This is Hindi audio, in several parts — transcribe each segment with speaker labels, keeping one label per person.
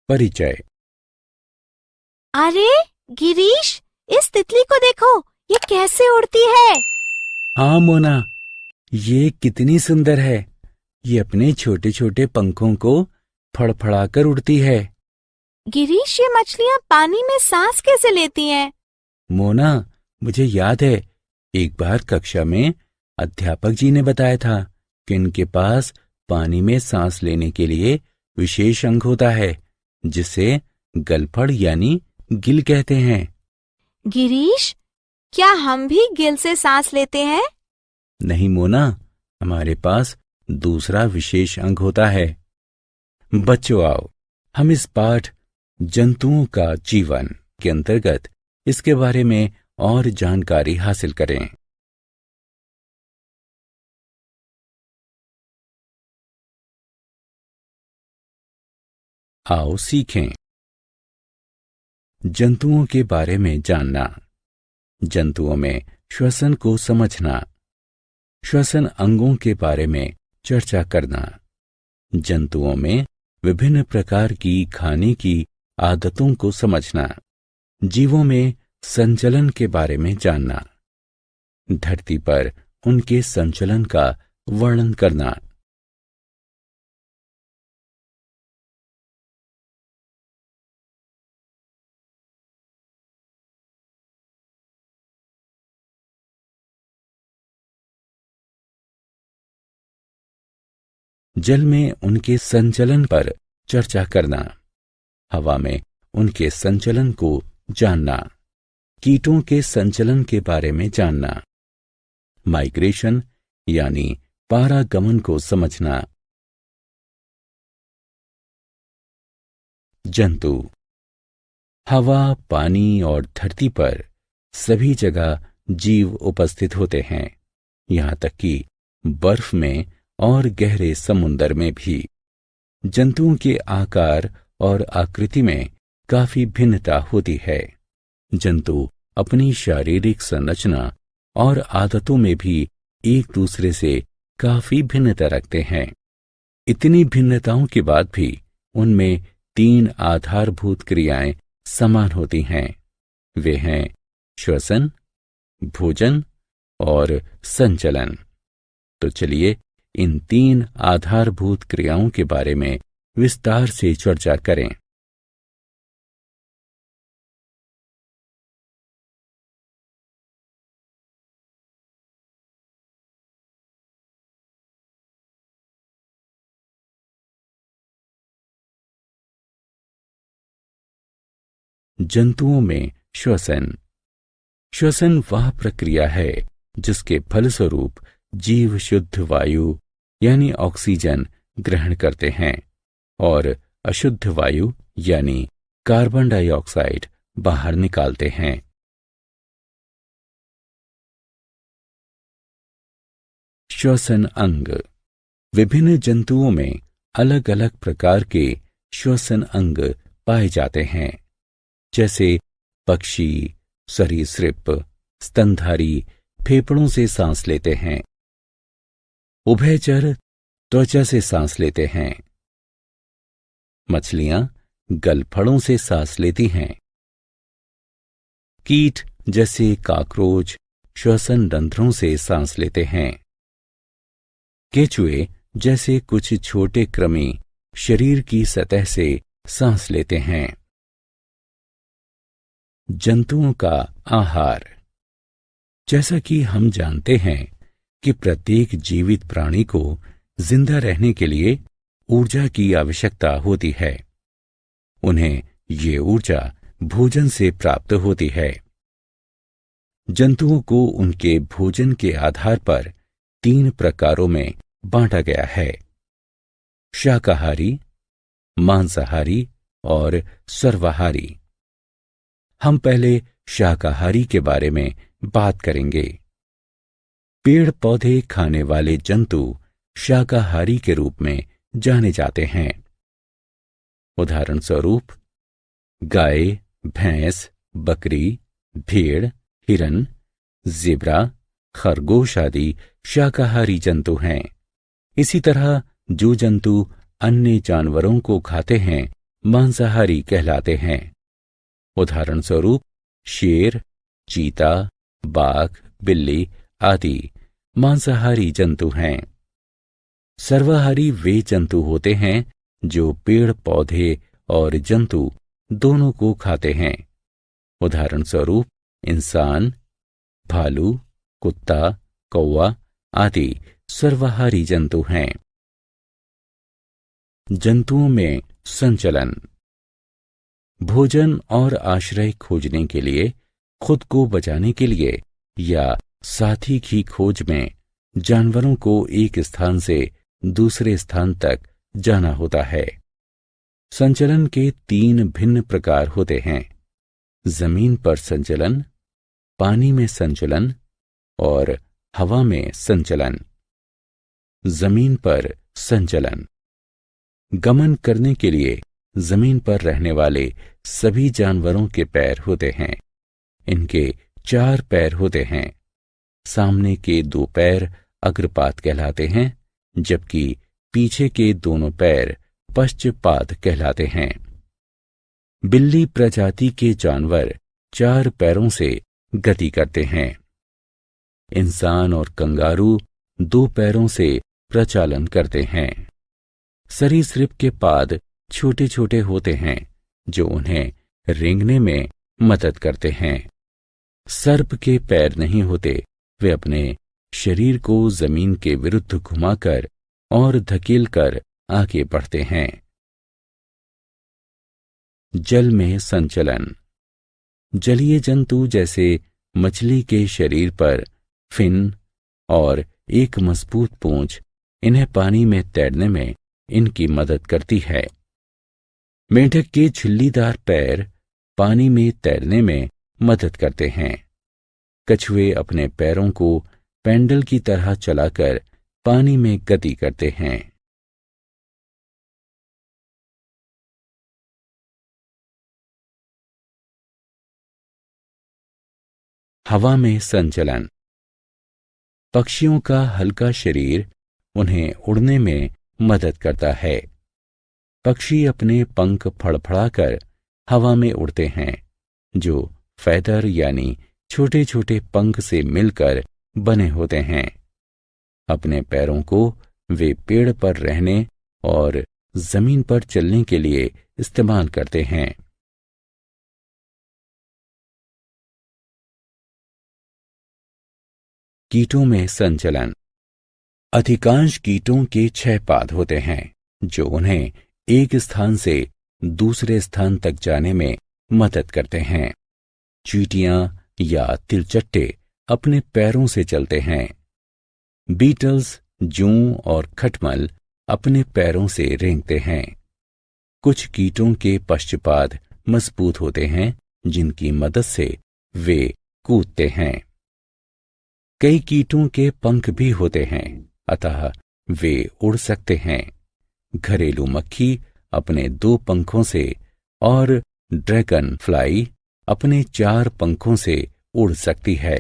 Speaker 1: परिचय।
Speaker 2: अरे गिरीश, इस तितली को देखो, ये कैसे उड़ती है।
Speaker 1: हाँ मोना, ये कितनी सुंदर है। ये अपने छोटे छोटे पंखों को फड़फड़ाकर उड़ती है।
Speaker 2: गिरीश, ये मछलियाँ पानी में सांस कैसे लेती हैं?
Speaker 1: मोना, मुझे याद है, एक बार कक्षा में अध्यापक जी ने बताया था कि इनके पास पानी में सांस लेने के लिए विशेष अंग होता है, जिसे गलफड़ यानी गिल कहते हैं।
Speaker 2: गिरीश, क्या हम भी गिल से सांस लेते हैं?
Speaker 1: नहीं मोना, हमारे पास दूसरा विशेष अंग होता है। बच्चों आओ, हम इस पाठ जंतुओं का जीवन के अंतर्गत इसके बारे में और जानकारी हासिल करें। आओ सीखें। जंतुओं के बारे में जानना। जंतुओं में श्वसन को समझना। श्वसन अंगों के बारे में चर्चा करना। जंतुओं में विभिन्न प्रकार की खाने की आदतों को समझना। जीवों में संचलन के बारे में जानना। धरती पर उनके संचलन का वर्णन करना। जल में उनके संचलन पर चर्चा करना। हवा में उनके संचलन को जानना। कीटों के संचलन के बारे में जानना। माइग्रेशन यानी पारागमन को समझना। जंतु। हवा, पानी और धरती पर सभी जगह जीव उपस्थित होते हैं, यहां तक कि बर्फ में और गहरे समुद्र में भी। जंतुओं के आकार और आकृति में काफी भिन्नता होती है। जंतु अपनी शारीरिक संरचना और आदतों में भी एक दूसरे से काफी भिन्नता रखते हैं। इतनी भिन्नताओं के बाद भी उनमें 3 आधारभूत क्रियाएं समान होती हैं। वे हैं श्वसन, भोजन और संचलन। तो चलिए इन 3 आधारभूत क्रियाओं के बारे में विस्तार से चर्चा करें। जंतुओं में श्वसन। श्वसन वह प्रक्रिया है जिसके फलस्वरूप जीव शुद्ध वायु यानी ऑक्सीजन ग्रहण करते हैं और अशुद्ध वायु यानी कार्बन डाइऑक्साइड बाहर निकालते हैं। श्वसन अंग। विभिन्न जंतुओं में अलग अलग प्रकार के श्वसन अंग पाए जाते हैं, जैसे पक्षी, सरीसृप, स्तनधारी फेफड़ों से सांस लेते हैं। उभयचर त्वचा से सांस लेते हैं। मछलियां गलफड़ों से सांस लेती हैं। कीट जैसे काकरोच श्वसन रंध्रों से सांस लेते हैं। केचुए जैसे कुछ छोटे कृमि शरीर की सतह से सांस लेते हैं। जंतुओं का आहार। जैसा कि हम जानते हैं कि प्रत्येक जीवित प्राणी को जिंदा रहने के लिए ऊर्जा की आवश्यकता होती है। उन्हें ये ऊर्जा भोजन से प्राप्त होती है। जंतुओं को उनके भोजन के आधार पर 3 प्रकारों में बांटा गया है: शाकाहारी, मांसाहारी और सर्वाहारी। हम पहले शाकाहारी के बारे में बात करेंगे। पेड़ पौधे खाने वाले जंतु शाकाहारी के रूप में जाने जाते हैं। उदाहरण स्वरूप गाय, भैंस, बकरी, भेड़, हिरन, जेब्रा, खरगोश आदि शाकाहारी जंतु हैं। इसी तरह जो जंतु अन्य जानवरों को खाते हैं मांसाहारी कहलाते हैं। उदाहरण स्वरूप शेर, चीता, बाघ, बिल्ली आदि मांसाहारी जंतु हैं। सर्वाहारी वे जंतु होते हैं जो पेड़ पौधे और जंतु दोनों को खाते हैं। उदाहरण स्वरूप इंसान, भालू, कुत्ता, कौवा आदि सर्वाहारी जंतु हैं। जंतुओं में संचलन। भोजन और आश्रय खोजने के लिए, खुद को बचाने के लिए या साथी की खोज में जानवरों को एक स्थान से दूसरे स्थान तक जाना होता है। संचलन के 3 भिन्न प्रकार होते हैं: जमीन पर संचलन, पानी में संचलन और हवा में संचलन। जमीन पर संचलन। गमन करने के लिए जमीन पर रहने वाले सभी जानवरों के पैर होते हैं। इनके 4 पैर होते हैं। सामने के 2 पैर अग्रपाद कहलाते हैं, जबकि पीछे के दोनों पैर पश्चपाद कहलाते हैं। बिल्ली प्रजाति के जानवर 4 पैरों से गति करते हैं। इंसान और कंगारू 2 पैरों से प्रचालन करते हैं। सरीसृप के पाद छोटे छोटे होते हैं जो उन्हें रेंगने में मदद करते हैं। सर्प के पैर नहीं होते, वे अपने शरीर को जमीन के विरुद्ध घुमाकर और धकेलकर आगे बढ़ते हैं। जल में संचलन। जलीय जंतु जैसे मछली के शरीर पर फिन और एक मजबूत पूंछ इन्हें पानी में तैरने में इनकी मदद करती है। मेंढक के झिल्लीदार पैर पानी में तैरने में मदद करते हैं। कछुए अपने पैरों को पैडल की तरह चलाकर पानी में गति करते हैं। हवा में संचलन। पक्षियों का हल्का शरीर उन्हें उड़ने में मदद करता है। पक्षी अपने पंख फड़फड़ाकर हवा में उड़ते हैं, जो फैदर यानी छोटे छोटे पंख से मिलकर बने होते हैं। अपने पैरों को वे पेड़ पर रहने और जमीन पर चलने के लिए इस्तेमाल करते हैं। कीटों में संचलन। अधिकांश कीटों के 6 पाद होते हैं जो उन्हें एक स्थान से दूसरे स्थान तक जाने में मदद करते हैं। चींटियां या तिलचट्टे अपने पैरों से चलते हैं। बीटल्स, जूं और खटमल अपने पैरों से रेंगते हैं। कुछ कीटों के पश्चपाद मजबूत होते हैं, जिनकी मदद से वे कूदते हैं। कई कीटों के पंख भी होते हैं, अतः वे उड़ सकते हैं। घरेलू मक्खी अपने 2 पंखों से और ड्रैगन फ्लाई अपने 4 पंखों से उड़ सकती है।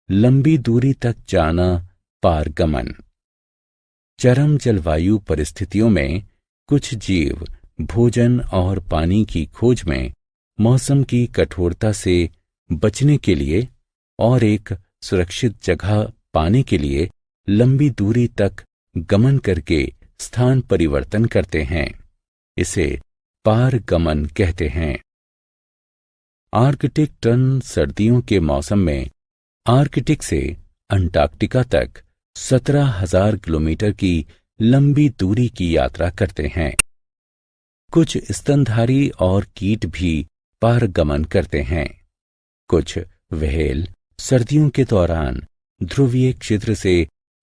Speaker 1: लंबी दूरी तक जाना, पारगमन। चरम जलवायु परिस्थितियों में कुछ जीव भोजन और पानी की खोज में मौसम की कठोरता से बचने के लिए और एक सुरक्षित जगह पाने के लिए लंबी दूरी तक गमन करके स्थान परिवर्तन करते हैं। इसे पारगमन कहते हैं। आर्कटिक टर्न सर्दियों के मौसम में आर्कटिक से अंटार्कटिका तक 17,000 किलोमीटर की लंबी दूरी की यात्रा करते हैं। कुछ स्तनधारी और कीट भी पारगमन करते हैं। कुछ व्हेल सर्दियों के दौरान ध्रुवीय क्षेत्र से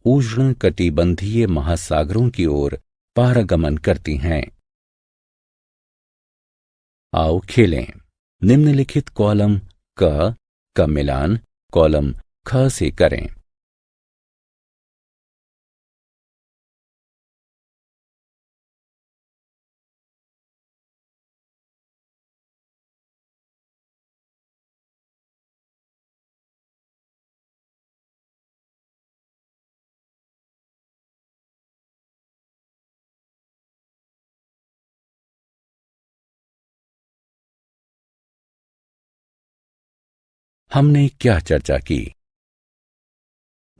Speaker 1: उष्ण कटिबंधीय महासागरों की ओर पारगमन करती हैं। आओ खेलें। निम्नलिखित कॉलम क का मिलान कॉलम ख से करें। हमने क्या चर्चा की?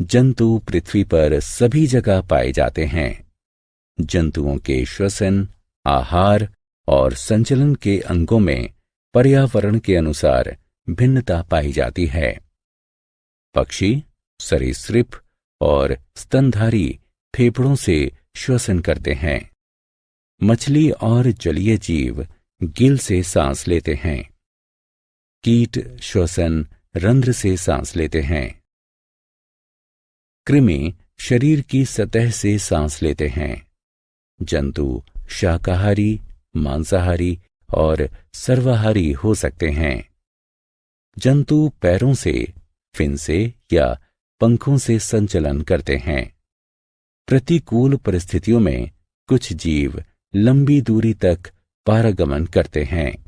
Speaker 1: जंतु पृथ्वी पर सभी जगह पाए जाते हैं। जंतुओं के श्वसन, आहार और संचलन के अंगों में पर्यावरण के अनुसार भिन्नता पाई जाती है। पक्षी, सरीसृप और स्तनधारी फेफड़ों से श्वसन करते हैं। मछली और जलीय जीव गिल से सांस लेते हैं। कीट श्वसन रंध्र से सांस लेते हैं। कृमि शरीर की सतह से सांस लेते हैं। जंतु शाकाहारी, मांसाहारी और सर्वाहारी हो सकते हैं। जंतु पैरों से, फिन से या पंखों से संचलन करते हैं। प्रतिकूल परिस्थितियों में कुछ जीव लंबी दूरी तक पारगमन करते हैं।